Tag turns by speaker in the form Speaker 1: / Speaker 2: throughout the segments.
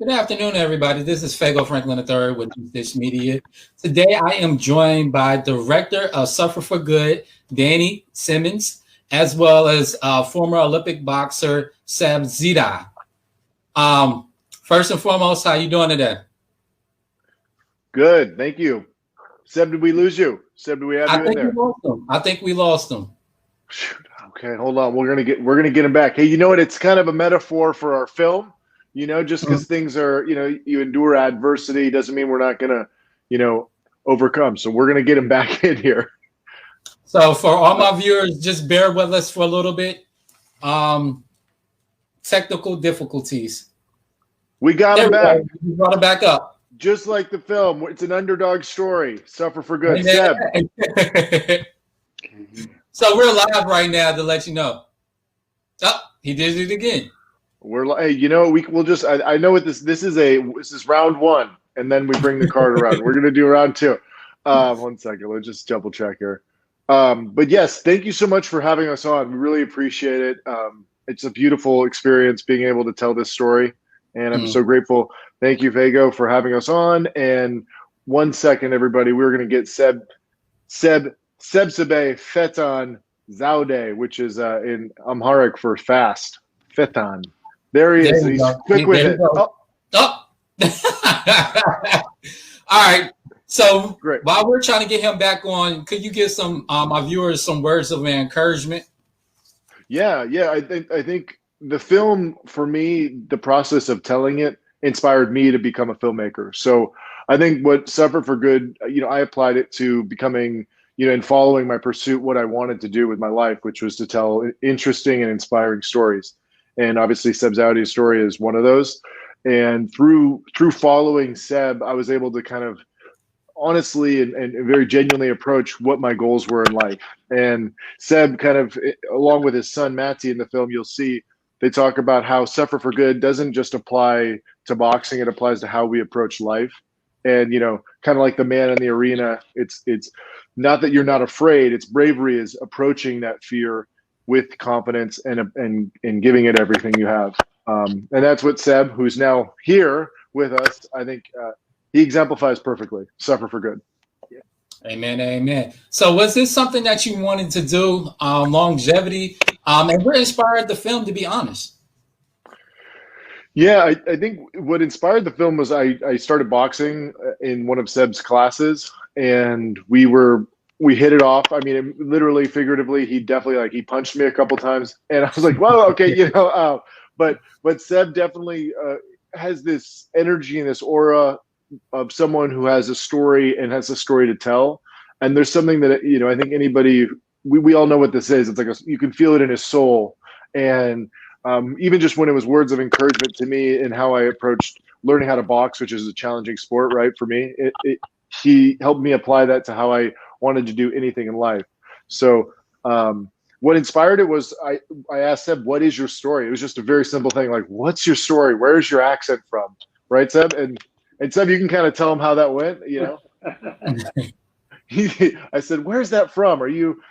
Speaker 1: Good afternoon, everybody. This is Fago Franklin III with Dish Media. Today, I am joined by Director of Suffer for Good, Danny Simmons, as well as former Olympic boxer Seb Zewdie. First and foremost, how you doing today?
Speaker 2: Good, thank you. Seb, did we lose you? Seb, do we have you in there?
Speaker 1: I think we lost him.
Speaker 2: Shoot. Okay, hold on. We're gonna get him back. Hey, you know what? It's kind of a metaphor for our film. Just because things are, you endure adversity doesn't mean we're not gonna, overcome. So we're gonna get him back in here.
Speaker 1: So for all my viewers, just bear with us for a little bit. Technical difficulties.
Speaker 2: We got him back.
Speaker 1: We brought it back up.
Speaker 2: Just like the film, it's an underdog story. Suffer for Good. Seb.
Speaker 1: So we're live right now to let you know. Oh, he did it again.
Speaker 2: We'll just. I know what this is round one, and then we bring the card around. We're gonna do round two. 1 second. Let's just double check here. But yes, thank you so much for having us on. We really appreciate it. It's a beautiful experience being able to tell this story, and I'm so grateful. Thank you, Fago, for having us on. And 1 second, everybody, we're gonna get Seb Fetan Zewdie, which is in Amharic for fast. Fetan. There he is. He's quick with it.
Speaker 1: Oh. All right. So
Speaker 2: great.
Speaker 1: While we're trying to get him back on, could you give some our viewers some words of encouragement?
Speaker 2: Yeah. I think the film, for me, the process of telling it inspired me to become a filmmaker. So I think what Suffer for Good, I applied it to becoming, and following my pursuit, what I wanted to do with my life, which was to tell interesting and inspiring stories. And obviously Seb Zewdie's story is one of those. And through following Seb, I was able to kind of honestly and very genuinely approach what my goals were in life. And Seb kind of, along with his son Matty in the film, you'll see they talk about how Suffer for Good doesn't just apply to boxing, it applies to how we approach life. And, kind of like the man in the arena, it's not that you're not afraid, it's bravery is approaching that fear with confidence and giving it everything you have. And that's what Seb, who's now here with us, I think he exemplifies perfectly. Suffer for Good.
Speaker 1: Yeah. Amen. So was this something that you wanted to do, longevity? And what inspired the film, to be honest?
Speaker 2: Yeah, I think what inspired the film was I started boxing in one of Seb's classes, and we hit it off. I mean, literally, figuratively, he punched me a couple times, and I was like, well, okay, but Seb definitely has this energy and this aura of someone who has a story and has a story to tell. And there's something that, I think anybody, we all know what this is. It's like you can feel it in his soul. And even just when it was words of encouragement to me and how I approached learning how to box, which is a challenging sport, right? For me, he helped me apply that to how I wanted to do anything in life. So what inspired it was I asked Seb, what is your story? It was just a very simple thing. Like, what's your story? Where's your accent from? Right, Seb? And Seb, you can kind of tell him how that went, I said, where's that from? Are you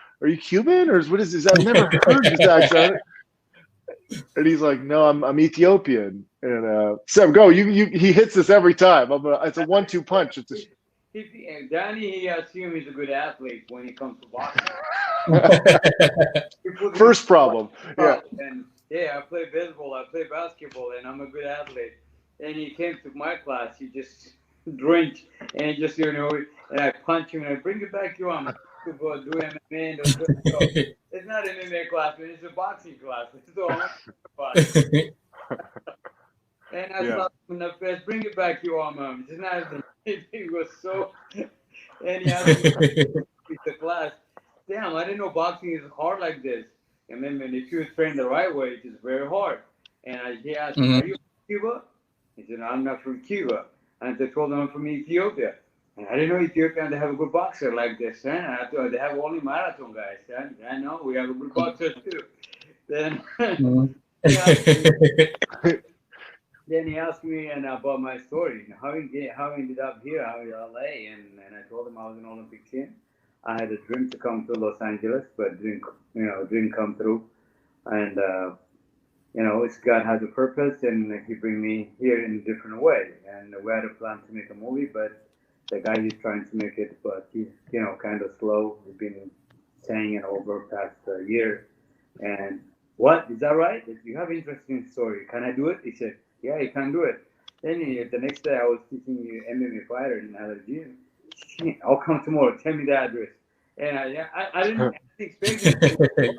Speaker 2: Cuban or what is this? I've never heard this accent. And he's like, no, I'm Ethiopian. And Seb, go. He hits this every time. It's a 1-2 punch.
Speaker 3: Danny, he assumes he's a good athlete when he comes to boxing.
Speaker 2: First problem. Yeah.
Speaker 3: And I play baseball, I play basketball, and I'm a good athlete. And he came to my class. He just drank and just and I punch him and I bring it back to him. To go do MMA. It's not an MMA class, but it's a boxing class. It's all class. And I thought, let's bring it back to him. It's not. He was so. And he asked me the class. Damn, I didn't know boxing is hard like this. And then if you train the right way, it is very hard. And he asked me, are you from Cuba? He said, no, I'm not from Cuba. And I told him I'm from Ethiopia. And I didn't know Ethiopia they have a good boxer like this. Huh? I thought they have only marathon guys. Huh? I know we have a good boxer too. Then, then he asked me about my story, how I ended up here, how in LA, and I told him I was an Olympic team. I had a dream to come to Los Angeles, but didn't come through. And it's God has a purpose, and He bring me here in a different way. And we had a plan to make a movie, but the guy is trying to make it, but he's kind of slow. We've been saying it over past year. And what is that right? If you have interesting story, can I do it? He said, yeah, you can do it. Then the next day I was teaching you MMA fighter in another gym. I'll come tomorrow. Tell me the address. And I didn't expect it.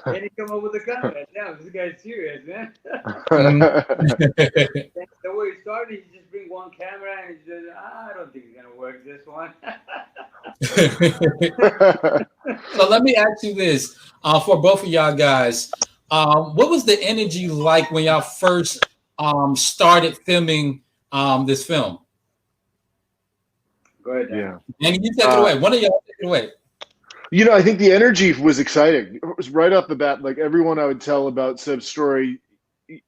Speaker 3: And he come up with a comment. Damn, this guy's serious, man. The way he started, he just bring one camera and he said, I don't think it's gonna work this one.
Speaker 1: So let me ask you this for both of y'all guys. What was the energy like when y'all first started filming this film?
Speaker 3: Go ahead, Dan.
Speaker 2: Yeah.
Speaker 1: And you take it away. One of y'all take it away.
Speaker 2: I think the energy was exciting. It was right off the bat, like everyone I would tell about Seb's story,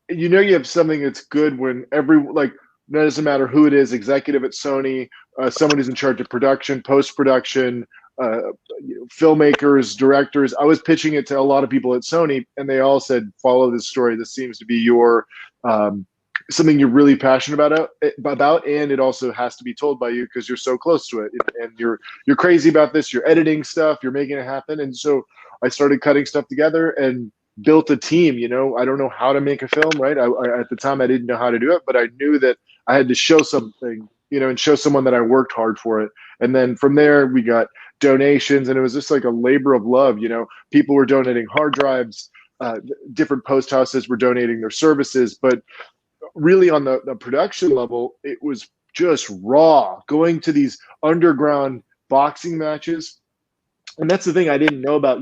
Speaker 2: you have something that's good when it doesn't matter who it is, executive at Sony, someone who's in charge of production, post-production, filmmakers, directors. I was pitching it to a lot of people at Sony, and they all said, follow this story. This seems to be your something you're really passionate about, and it also has to be told by you because you're so close to it, and you're crazy about this. You're editing stuff, you're making it happen. And so I started cutting stuff together and built a team. I don't know how to make a film, right? I at the time I didn't know how to do it, but I knew that I had to show something, and show someone that I worked hard for it. And then from there we got donations, and it was just like a labor of love. People were donating hard drives, different post houses were donating their services, but really on the production level, it was just raw, going to these underground boxing matches. And that's the thing I didn't know about.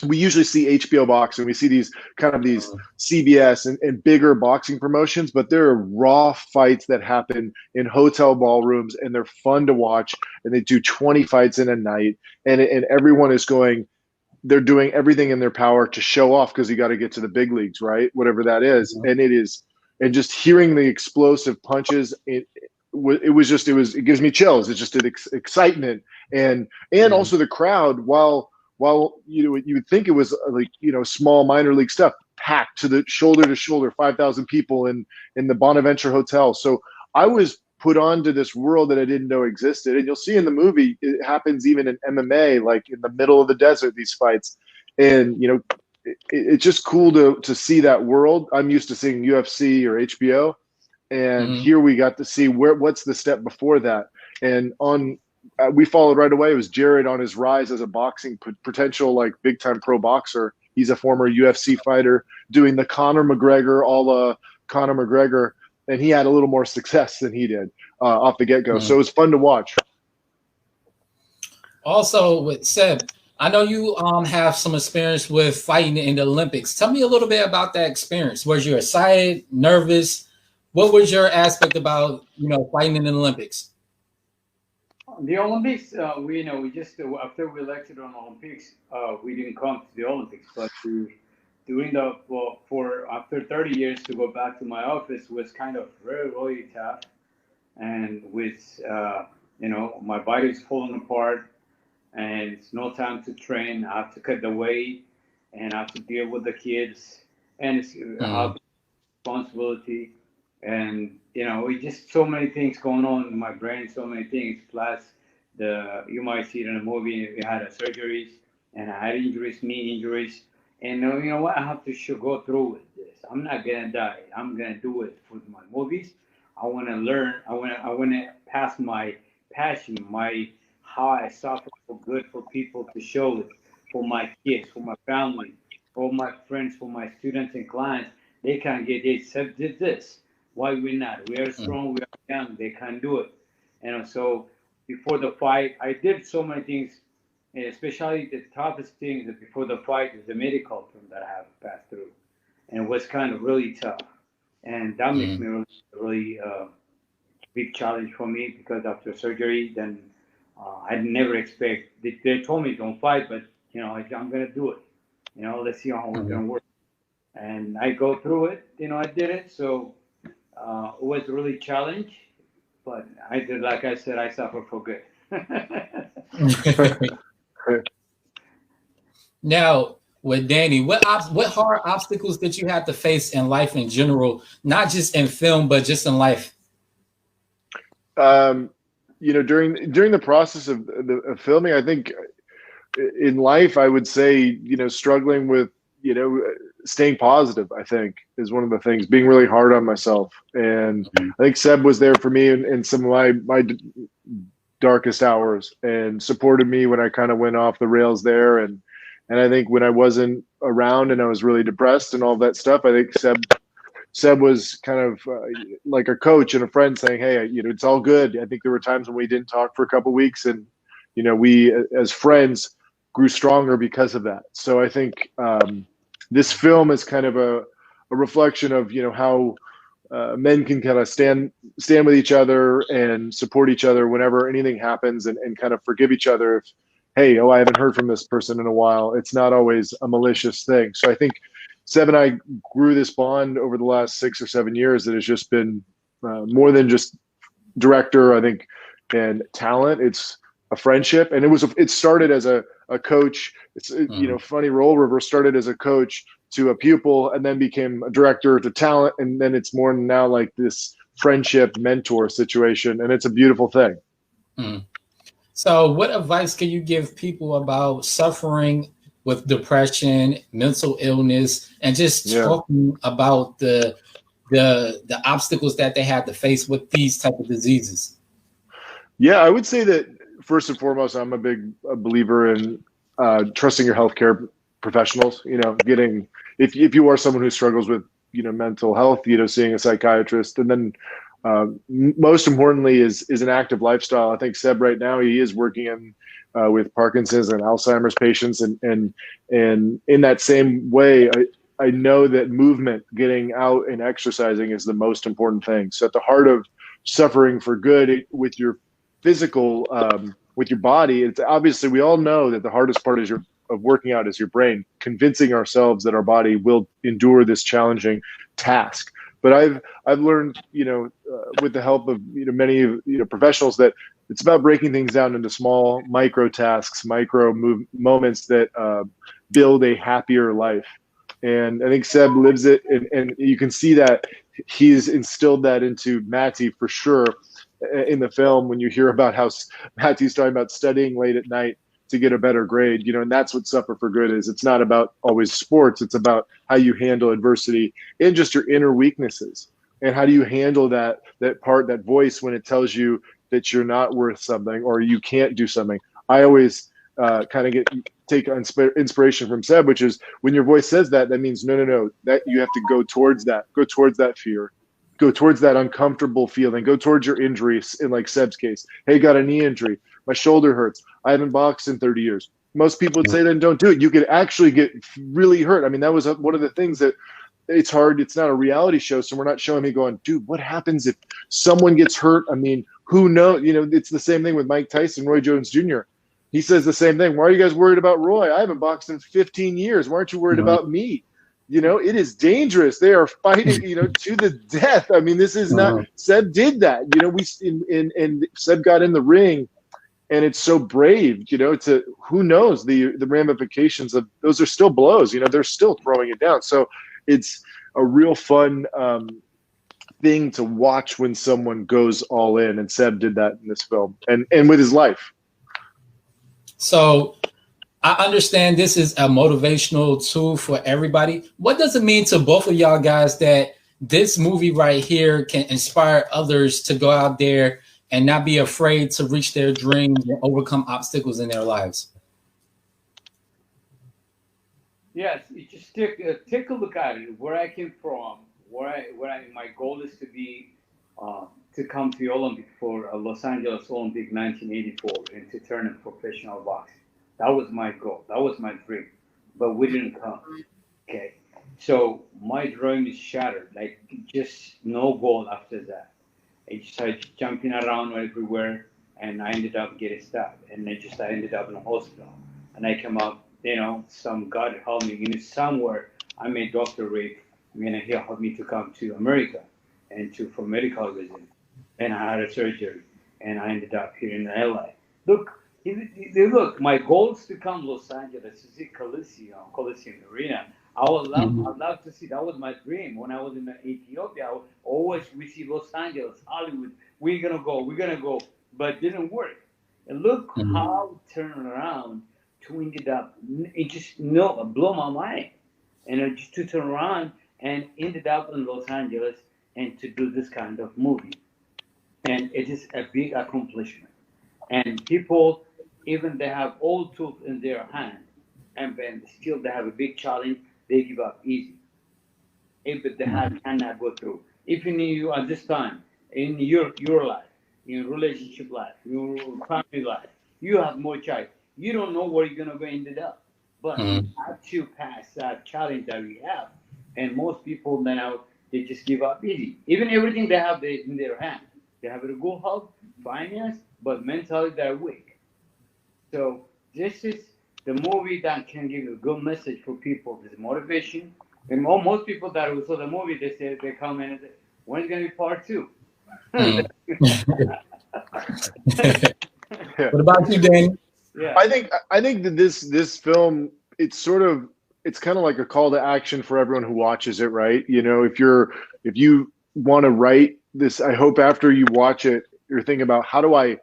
Speaker 2: We usually see HBO boxing, we see these CBS and bigger boxing promotions, but there are raw fights that happen in hotel ballrooms, and they're fun to watch, and they do 20 fights in a night, and everyone is they're doing everything in their power to show off, because you got to get to the big leagues, right? Whatever that is. And and just hearing the explosive punches, it gives me chills. It's just an excitement, and also the crowd. While you would think it was small minor league stuff, packed to the shoulder, 5,000 people in the Bonaventure Hotel. So I was put onto this world that I didn't know existed. And you'll see in the movie, it happens even in MMA, like in the middle of the desert, these fights. And, it's just cool to see that world. I'm used to seeing UFC or HBO. And here we got to see what's the step before that. And we followed right away. It was Jared on his rise as a boxing potential, big time pro boxer. He's a former UFC fighter doing the Conor McGregor, Conor McGregor. And he had a little more success than he did off the get-go. So it was fun to watch.
Speaker 1: Also with Seb, I know you have some experience with fighting in the Olympics. Tell me a little bit about that experience. Was you excited, nervous? What was your aspect about, fighting in the Olympics?
Speaker 3: The Olympics, we just after we elected on Olympics, we didn't come to the Olympics, but after 30 years to go back to my office was kind of very, really tough, and with my body's falling apart, and it's no time to train. I have to cut the weight, and I have to deal with the kids, and it's responsibility, and it's just so many things going on in my brain, so many things. Plus, you might see it in a movie. We had surgeries, and I had injuries, knee injuries, and you know what? I have to go through with this. I'm not gonna die. I'm gonna do it for my movies. I want to learn. I want to pass my passion, how I suffer for good for people, to show it for my kids, for my family, for my friends, for my students and clients. They can get it. Seb did this. Why we not? We are strong. We are young. They can do it. So before the fight, I did so many things. Especially the toughest thing that before the fight is the medical term that I have passed through, and it was kind of really tough. And that makes me really big challenge for me, because after surgery, then I never expect. They told me don't fight, but I'm gonna do it. Let's see how it's gonna work. And I go through it. I did it. So it was really challenge, but I did. Like I said, I suffer for good.
Speaker 1: Now, with Danny. What hard obstacles did you have to face in life in general, not just in film, but just in life?
Speaker 2: During the process of filming, I think in life, I would say, struggling with, staying positive, I think is one of the things, being really hard on myself. And I think Seb was there for me in some of my darkest hours and supported me when I kind of went off the rails there. And I think when I wasn't around and I was really depressed and all that stuff, I think Seb was kind of like a coach and a friend saying, hey, it's all good. I think there were times when we didn't talk for a couple of weeks, and, we as friends grew stronger because of that. So I think this film is kind of a reflection of, how men can kind of stand with each other and support each other whenever anything happens, and kind of forgive each other. If, hey, I haven't heard from this person in a while. It's not always a malicious thing. So I think Seb and I grew this bond over the last 6 or 7 years that has just been more than just director, I think, and talent. It's a friendship, and it started as a coach. It's funny role reverse, started as a coach to a pupil, and then became a director to talent, and then it's more now like this friendship mentor situation, and it's a beautiful thing.
Speaker 1: So what advice can you give people about suffering with depression, mental illness, and just talking about the obstacles that they had to face with these type of diseases?
Speaker 2: Yeah, I would say that first and foremost, I'm a big believer in trusting your healthcare professionals. Getting, if you are someone who struggles with mental health, seeing a psychiatrist, and then most importantly is an active lifestyle. I think Seb right now, he is working in with Parkinson's and Alzheimer's patients, and in that same way, I know that movement, getting out and exercising, is the most important thing. So at the heart of suffering for good with your physical, with your body, it's obviously, we all know that the hardest part of working out is your brain, convincing ourselves that our body will endure this challenging task. But I've learned, with the help of many professionals, that it's about breaking things down into small micro tasks, moments that build a happier life. And I think Seb lives it, and you can see that he's instilled that into Matty for sure in the film, when you hear about how Matty's talking about studying late at night to get a better grade, and that's what Suffer for Good is. It's not about always sports. It's about how you handle adversity and just your inner weaknesses. And how do you handle that voice when it tells you that you're not worth something or you can't do something. I always kind of take inspiration from Seb, which is when your voice says that means no, that you have to go towards that fear, go towards that uncomfortable feeling, go towards your injuries. In like Seb's case, hey, got a knee injury, my shoulder hurts, I haven't boxed in 30 years. Most people would say then don't do it. You could actually get really hurt. I mean, that was one of the things that it's hard. It's not a reality show, so we're not showing me going, dude, what happens if someone gets hurt? I mean, who knows? It's the same thing with Mike Tyson, Roy Jones Jr. He says the same thing. Why are you guys worried about Roy? I haven't boxed in 15 years. Why aren't you worried about me? It is dangerous. They are fighting, to the death. I mean, this is not, Seb did that, and Seb got in the ring, and it's so brave, who knows the ramifications of those are still blows, they're still throwing it down. So it's a real fun thing to watch when someone goes all in, and Seb did that in this film and with his life.
Speaker 1: So I understand this is a motivational tool for everybody. What does it mean to both of y'all guys that this movie right here can inspire others to go out there and not be afraid to reach their dreams and overcome obstacles in their lives?
Speaker 3: Yes, you just take a look at it. Where I came from, my goal is to be to come to the Olympic for Los Angeles Olympic 1984 and to turn in professional boxing. That was my goal. That was my dream, but we didn't come. Okay, so my dream is shattered. Like just no goal after that. I started jumping around everywhere, and I ended up getting stabbed, and I ended up in a hospital, and I came up. Some God helped me. Somewhere I met Dr. Rick. He helped me to come to America and for medical reasons. And I had a surgery, and I ended up here in LA. Look, Look, my goal is to come Los Angeles to see Coliseum Arena. I'd love to see. That was my dream when I was in Ethiopia. We see Los Angeles, Hollywood. We're gonna go, but it didn't work. And look how it turned around to ended up. It just blew my mind, and it just to turn around and ended up in Los Angeles and to do this kind of movie, and it is a big accomplishment. And people, even they have all tools in their hand, and then still they have a big challenge, they give up easy. If they cannot go through. If you at this time in your life, in relationship life, your family life, you have more choice. You don't know where you're gonna go ended up, but you have to pass that challenge that we have. And most people now they just give up easy. Even everything they have in their hand, they have a good health, finance, but mentally they're weak. So this is the movie that can give a good message for people. This motivation. And most people that saw the movie, they come in and say, "When's gonna be part 2?"
Speaker 1: What about you, Danny?
Speaker 3: Yeah.
Speaker 2: I think that this film, it's kind of like a call to action for everyone who watches it, right? You know, if you want to write this, I hope after you watch it, you're thinking about how do I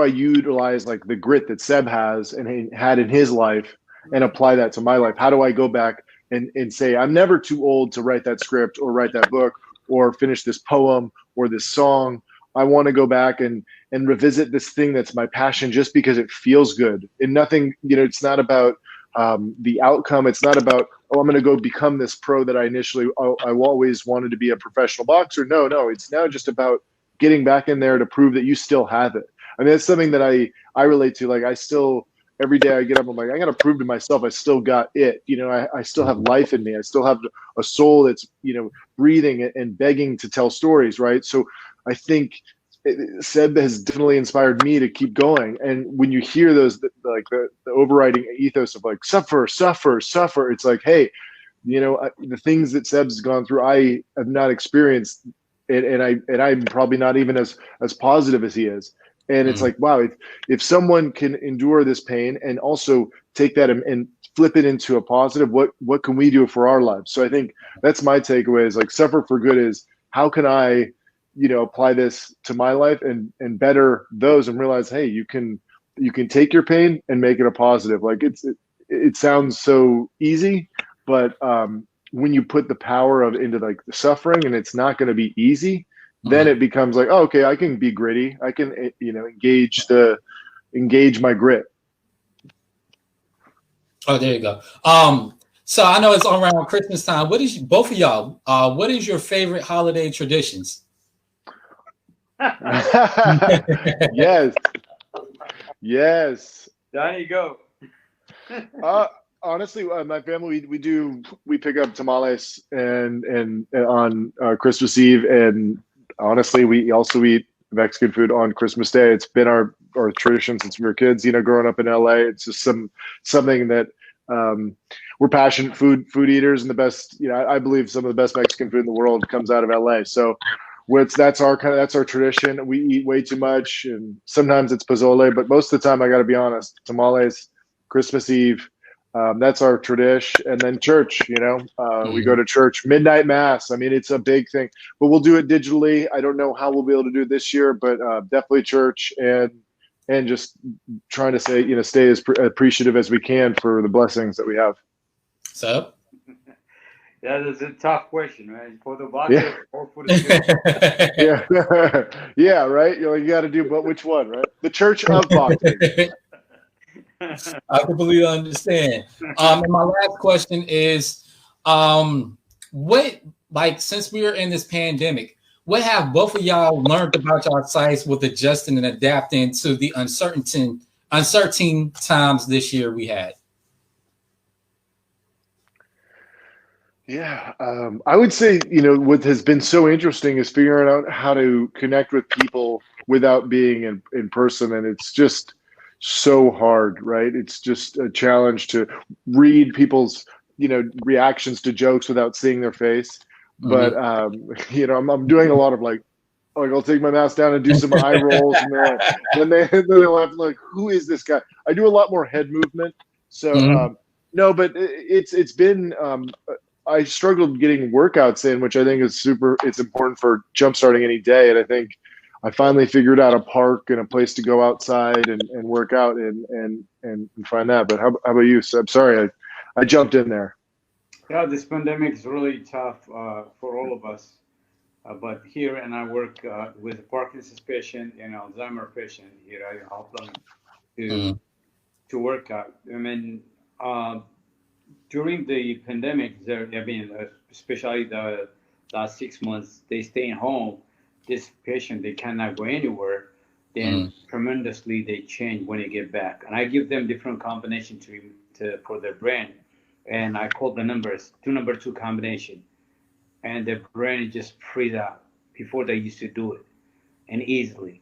Speaker 2: utilize like the grit that Seb has and he had in his life and apply that to my life? How do I go back and say, I'm never too old to write that script or write that book or finish this poem or this song. I want to go back and revisit this thing that's my passion just because it feels good. And nothing, it's not about the outcome. It's not about, I'm going to go become this pro that I always wanted to be a professional boxer. No, it's now just about getting back in there to prove that you still have it. I mean, that's something that I relate to. Like every day I get up, I'm like, I got to prove to myself I still got it. I still have life in me. I still have a soul that's, breathing and begging to tell stories, right? So I think Seb has definitely inspired me to keep going. And when you hear those, like the overriding ethos of like suffer, it's like, hey, the things that Seb's gone through, I have not experienced, and I'm probably not even as positive as he is. And it's like, wow, if someone can endure this pain and also take that and flip it into a positive, what can we do for our lives? So I think that's my takeaway is like suffer for good is how can I, apply this to my life and better those and realize, hey, you can take your pain and make it a positive. Like it sounds so easy, but when you put the power into like the suffering and it's not going to be easy, then it becomes like, oh, okay, I can be gritty. I can, engage my grit.
Speaker 1: Oh, there you go. So I know it's around Christmas time. What is both of y'all? What is your favorite holiday traditions?
Speaker 2: Yes.
Speaker 3: There you go.
Speaker 2: Honestly, my family we pick up tamales and on Christmas Eve, and honestly, we also eat Mexican food on Christmas Day. It's been our tradition since we were kids. Growing up in LA, it's just something that we're passionate food eaters, and the best. I believe some of the best Mexican food in the world comes out of LA. So, that's our tradition. We eat way too much, and sometimes it's pozole, but most of the time, I got to be honest, tamales, Christmas Eve. That's our tradition. And then church, we go to church, midnight mass. I mean, it's a big thing, but we'll do it digitally. I don't know how we'll be able to do it this year, but definitely church and just trying to stay as appreciative as we can for the blessings that we have.
Speaker 1: So
Speaker 3: that is a tough question, man. For the boxer or for the church.
Speaker 2: Yeah, right. You got to do, but which one, right? The church of boxing.
Speaker 1: I completely understand. And my last question is, since we are in this pandemic, what have both of y'all learned about your sites with adjusting and adapting to the uncertain times this year we had?
Speaker 2: Yeah, I would say, what has been so interesting is figuring out how to connect with people without being in person. And it's just so hard, right? It's just a challenge to read people's, reactions to jokes without seeing their face. But, I'm doing a lot of like like I'll take my mask down and do some eye rolls, and then they laugh like, who is this guy? I do a lot more head movement. So no, but it's been I struggled getting workouts in, which I think is it's important for jumpstarting any day. And I think I finally figured out a park and a place to go outside and work out and find that. But how about you? So I'm sorry, I jumped in there.
Speaker 3: Yeah, this pandemic is really tough for all of us. But here, and I work with a Parkinson's patient and Alzheimer patient here. I help them to work out. I mean, during the pandemic, especially the last 6 months, they stay home. This patient, they cannot go anywhere. Then tremendously they change when they get back. And I give them different combination for their brain. And I call the numbers, number 2 combination. And their brain just frees out before they used to do it, and easily.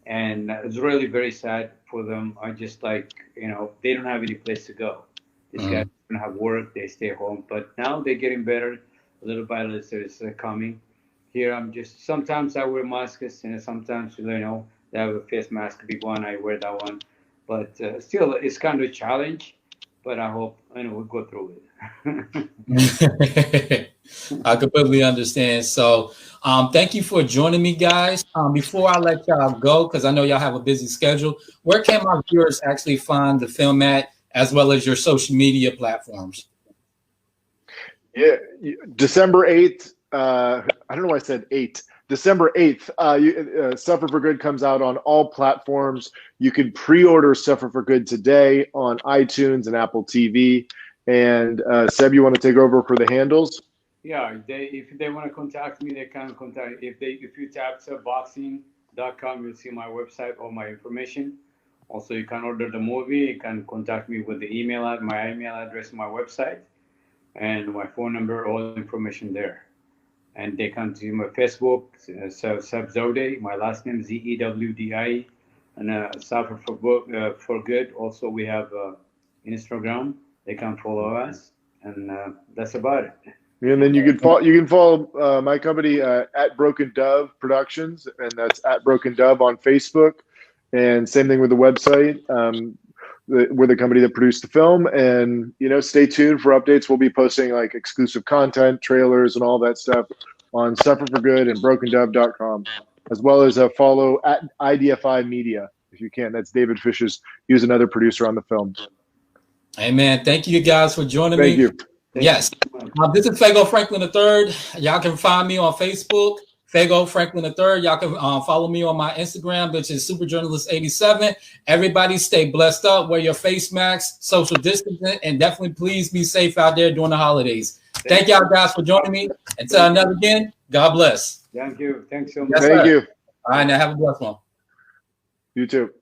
Speaker 3: And it's really very sad for them. I just they don't have any place to go. These guys don't have work, they stay home. But now they're getting better. Little by little, it's coming. Here, sometimes I wear masks, and sometimes, they have a face mask, big one, I wear that one. But still, it's kind of a challenge, but I hope, we'll go through
Speaker 1: it. I completely understand. So thank you for joining me, guys. Before I let y'all go, because I know y'all have a busy schedule, where can my viewers actually find the film at, as well as your social media platforms?
Speaker 2: Yeah, December 8th. I don't know why I said 8. December 8th, Suffer for Good comes out on all platforms. You can pre-order Suffer for Good today on iTunes and Apple TV. And Seb, you want to take over for the handles?
Speaker 3: Yeah, if they want to contact me, they can contact. If you tap sebboxing.com, you'll see my website, all my information. Also, you can order the movie. You can contact me with the my email address, my website, and my phone number, all the information there. And they can see my Facebook, Seb Zewdie, my last name Zewdie, and Suffer for Good. Also, we have Instagram. They can follow us, and that's about it.
Speaker 2: And then you can follow my company at Broken Dove Productions, and that's at Broken Dove on Facebook. And same thing with the website. We're the company that produced the film, and stay tuned for updates. We'll be posting like exclusive content, trailers, and all that stuff on Suffer for Good and BrokenDove.com, as well as follow at IDFI Media if you can. That's David Fish's. He was another producer on the film.
Speaker 1: Amen. Thank you guys for joining me.
Speaker 2: Thank you.
Speaker 1: Yes. This is Fago Franklin III. Y'all can find me on Facebook, Fago Franklin III. Y'all can follow me on my Instagram, which is SuperJournalist87. Everybody stay blessed up. Wear your face masks, social distancing, and definitely please be safe out there during the holidays. Thank y'all guys for joining me. Until another again, God bless.
Speaker 3: Thank you. Thanks so much.
Speaker 2: Thank you.
Speaker 1: All right, now have a blessed one.
Speaker 2: You too.